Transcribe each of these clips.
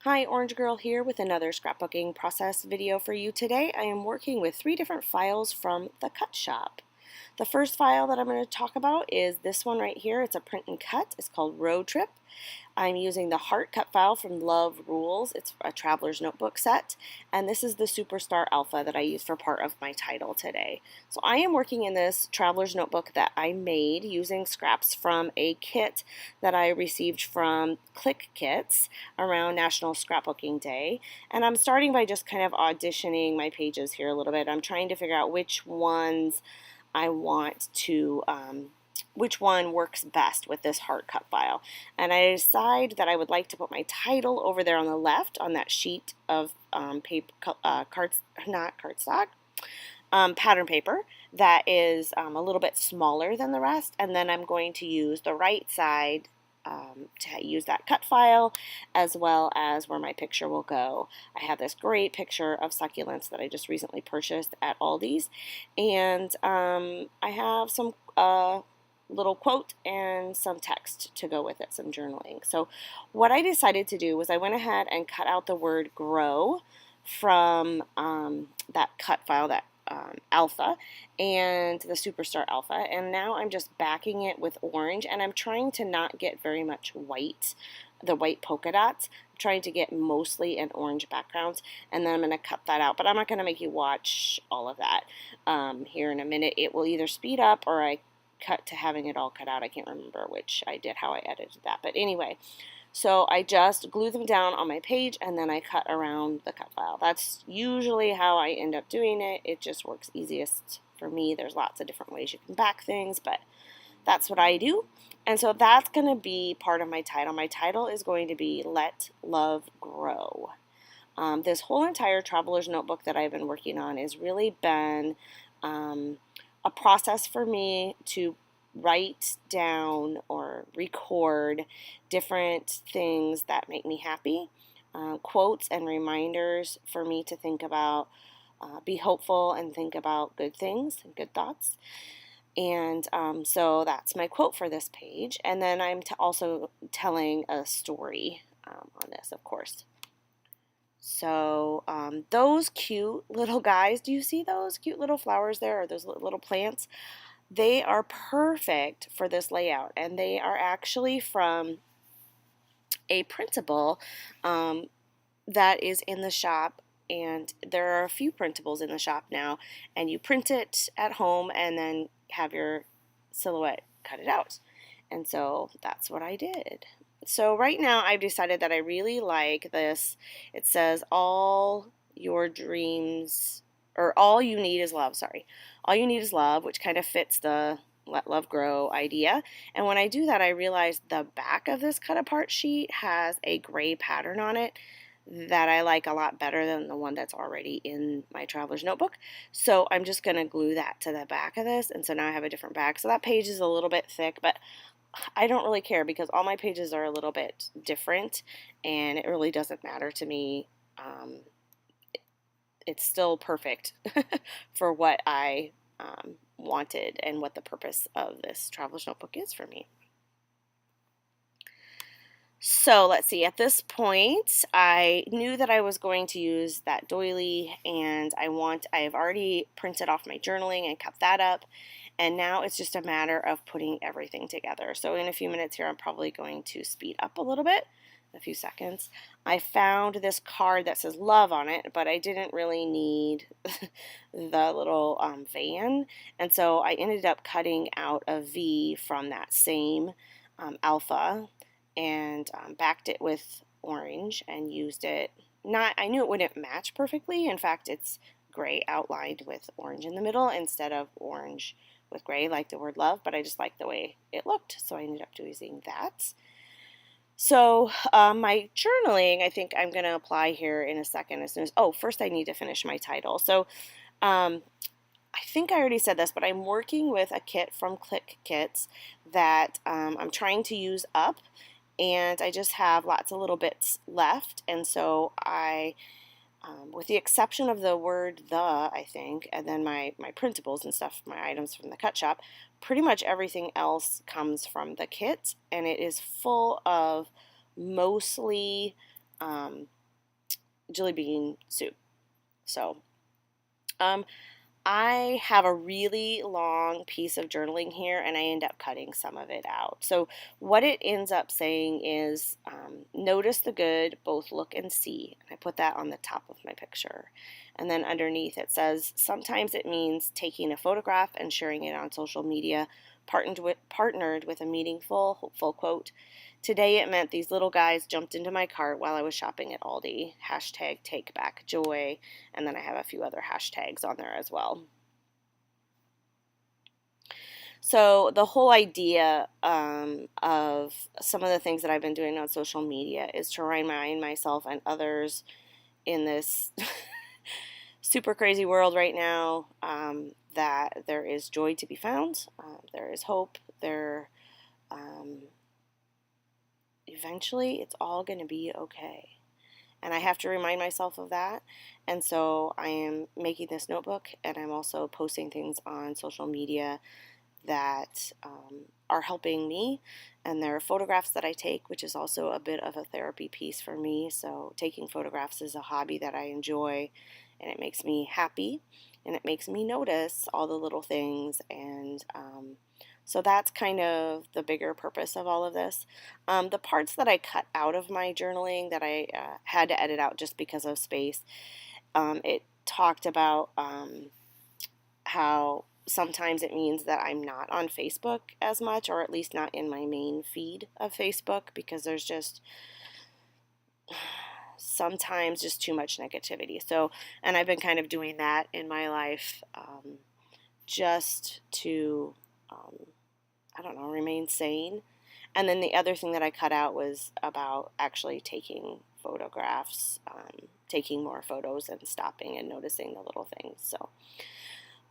Hi, Orange Girl here with another scrapbooking process video for you today. I am working with 3 different files from the Cut Shop. The first file that I'm going to talk about is this one right here. It's a print and cut. It's called Road Trip. I'm using the Heart Cut file from Love Rules. It's a traveler's notebook set, and this is the Superstar Alpha that I used for part of my title today. So I am working in this traveler's notebook that I made using scraps from a kit that I received from Clique Kits around National Scrapbooking Day, and I'm starting by just kind of auditioning my pages here a little bit. I'm trying to figure out which ones I want to which one works best with this Heart Cut file. And I decide that I would like to put my title over there on the left on that sheet of paper, pattern paper that is a little bit smaller than the rest. And then I'm going to use the right side to use that cut file as well as where my picture will go. I have this great picture of succulents that I just recently purchased at Aldi's, and I have some little quote and some text to go with it, some journaling. So what I decided to do was I went ahead and cut out the word grow from that cut file, that alpha, and the Superstar Alpha, and now I'm just backing it with orange, and I'm trying to not get very much white, the white polka dots. I'm trying to get mostly an orange background, and then I'm going to cut that out, but I'm not going to make you watch all of that here in a minute. It will either speed up or I cut to having it all cut out. I can't remember which I did, how I edited that, but anyway. So I just glue them down on my page and then I cut around the cut file. That's usually how I end up doing it. It just works easiest for me. There's lots of different ways you can back things, but that's what I do. And so that's going to be part of my title. My title is going to be Let Love Grow. This whole entire traveler's notebook that I've been working on has really been a process for me to write down or record different things that make me happy, quotes and reminders for me to think about, be hopeful and think about good things and good thoughts. And so that's my quote for this page. And then I'm also telling a story on this, of course. So those cute little guys, do you see those cute little flowers there, or those little plants? They are perfect for this layout, and they are actually from a printable that is in the shop, and there are a few printables in the shop now, and you print it at home and then have your silhouette cut it out. And so that's what I did. So right now I've decided that I really like this. It says all your dreams, or all you need is love, sorry. All you need is love, which kind of fits the Let Love Grow idea. And when I do that, I realize the back of this cut apart sheet has a gray pattern on it that I like a lot better than the one that's already in my traveler's notebook. So I'm just going to glue that to the back of this, and so now I have a different back. So that page is a little bit thick, but I don't really care because all my pages are a little bit different, and it really doesn't matter to me. It's still perfect for what I wanted and what the purpose of this traveler's notebook is for me. So let's see, at this point I knew that I was going to use that doily, and I've already printed off my journaling and cut that up, and now it's just a matter of putting everything together. So in a few minutes here I'm probably going to speed up a little bit, a few seconds. I found this card that says love on it, but I didn't really need the little van, and so I ended up cutting out a V from that same alpha and backed it with orange and used it. I knew it wouldn't match perfectly. In fact, it's gray outlined with orange in the middle instead of orange with gray like the word love, but I just liked the way it looked, so I ended up using that. So my journaling, I think I'm going to apply here in a second as soon as, first I need to finish my title. So I think I already said this, but I'm working with a kit from Clique Kits that I'm trying to use up, and I just have lots of little bits left, and so I, with the exception of the word the, I think, and then my printables and stuff, my items from the cut shop, pretty much everything else comes from the kit, and it is full of mostly JIllibean Soup. So, I have a really long piece of journaling here, and I end up cutting some of it out. So what it ends up saying is, notice the good, both look and see. And I put that on the top of my picture. And then underneath it says, sometimes it means taking a photograph and sharing it on social media, partnered with a meaningful, hopeful quote. Today it meant these little guys jumped into my cart while I was shopping at Aldi. Hashtag take back joy. And then I have a few other hashtags on there as well. So the whole idea of some of the things that I've been doing on social media is to remind myself and others in this super crazy world right now that there is joy to be found. There is hope. Eventually it's all going to be okay. And I have to remind myself of that. And so I am making this notebook, and I'm also posting things on social media that are helping me. And there are photographs that I take, which is also a bit of a therapy piece for me. So taking photographs is a hobby that I enjoy, and it makes me happy, and it makes me notice all the little things. And so that's kind of the bigger purpose of all of this. The parts that I cut out of my journaling that I had to edit out just because of space, it talked about how sometimes it means that I'm not on Facebook as much, or at least not in my main feed of Facebook, because there's just sometimes just too much negativity. So, and I've been kind of doing that in my life just to I don't know, remain sane. And then the other thing that I cut out was about actually taking photographs, taking more photos and stopping and noticing the little things. So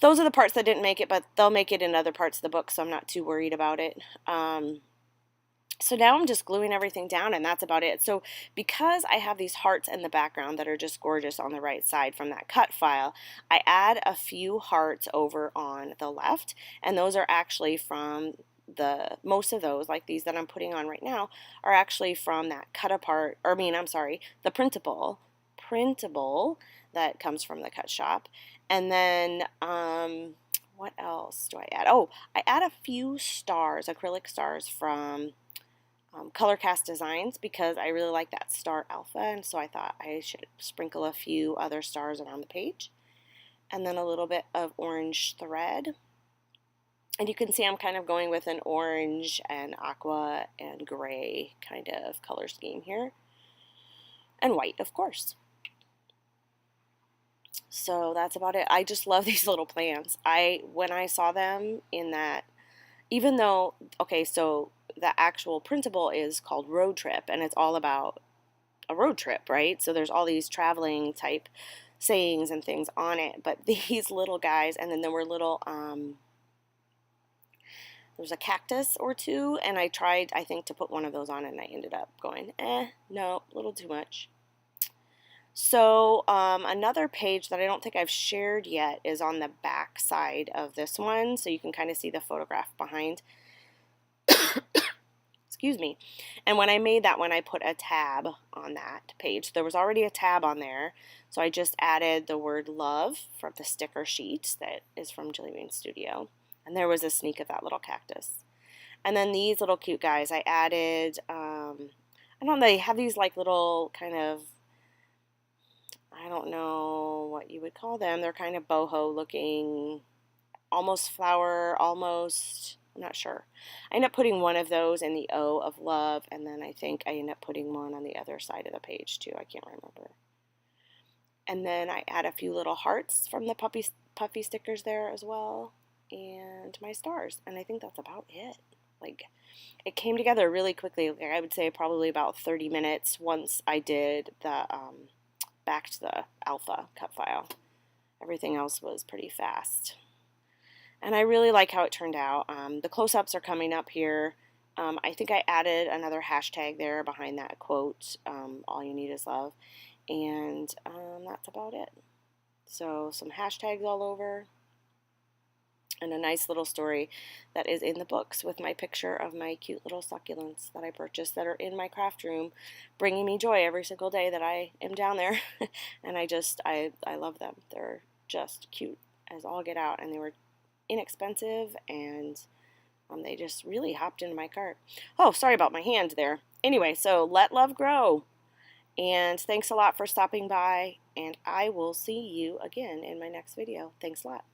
those are the parts that didn't make it, but they'll make it in other parts of the book, so I'm not too worried about it. So now I'm just gluing everything down, and that's about it. So because I have these hearts in the background that are just gorgeous on the right side from that cut file, I add a few hearts over on the left, and those are actually from most of those, like these that I'm putting on right now, are actually from that the printable that comes from the Cut Shop. And then what else do I add? Oh, I add a few stars, acrylic stars from Color Cast Designs, because I really like that star alpha, and so I thought I should sprinkle a few other stars around the page. And then a little bit of orange thread. And you can see I'm kind of going with an orange and aqua and gray kind of color scheme here. And white, of course. So that's about it. I just love these little plants. When I saw them in that, even though, okay, so the actual printable is called Road Trip, and it's all about a road trip, right? So there's all these traveling type sayings and things on it. But these little guys, and then there were little, there's a cactus or two, and I tried, I think, to put one of those on, and I ended up going, no, a little too much. So another page that I don't think I've shared yet is on the back side of this one, so you can kind of see the photograph behind. Excuse me. And when I made that one, I put a tab on that page. There was already a tab on there, so I just added the word love from the sticker sheet that is from JIllibean Studio. And there was a sneak of that little cactus. And then these little cute guys, I added, I don't know, they have these like little kind of, I don't know what you would call them. They're kind of boho looking, almost flower, almost, I'm not sure. I end up putting one of those in the O of love, and then I think I end up putting one on the other side of the page too. I can't remember. And then I add a few little hearts from the puffy stickers there as well, and my stars. And I think that's about it. Like, it came together really quickly. Like, I would say probably about 30 minutes once I did the back to the alpha cut file. Everything else was pretty fast. And I really like how it turned out. The close-ups are coming up here. I think I added another hashtag there behind that quote, all you need is love. And that's about it. So some hashtags all over. and a nice little story that is in the books with my picture of my cute little succulents that I purchased that are in my craft room, bringing me joy every single day that I am down there. And I love them. They're just cute as all get out, and they were inexpensive, and they just really hopped into my cart. Oh, sorry about my hand there. Anyway, so let love grow. And thanks a lot for stopping by, and I will see you again in my next video. Thanks a lot.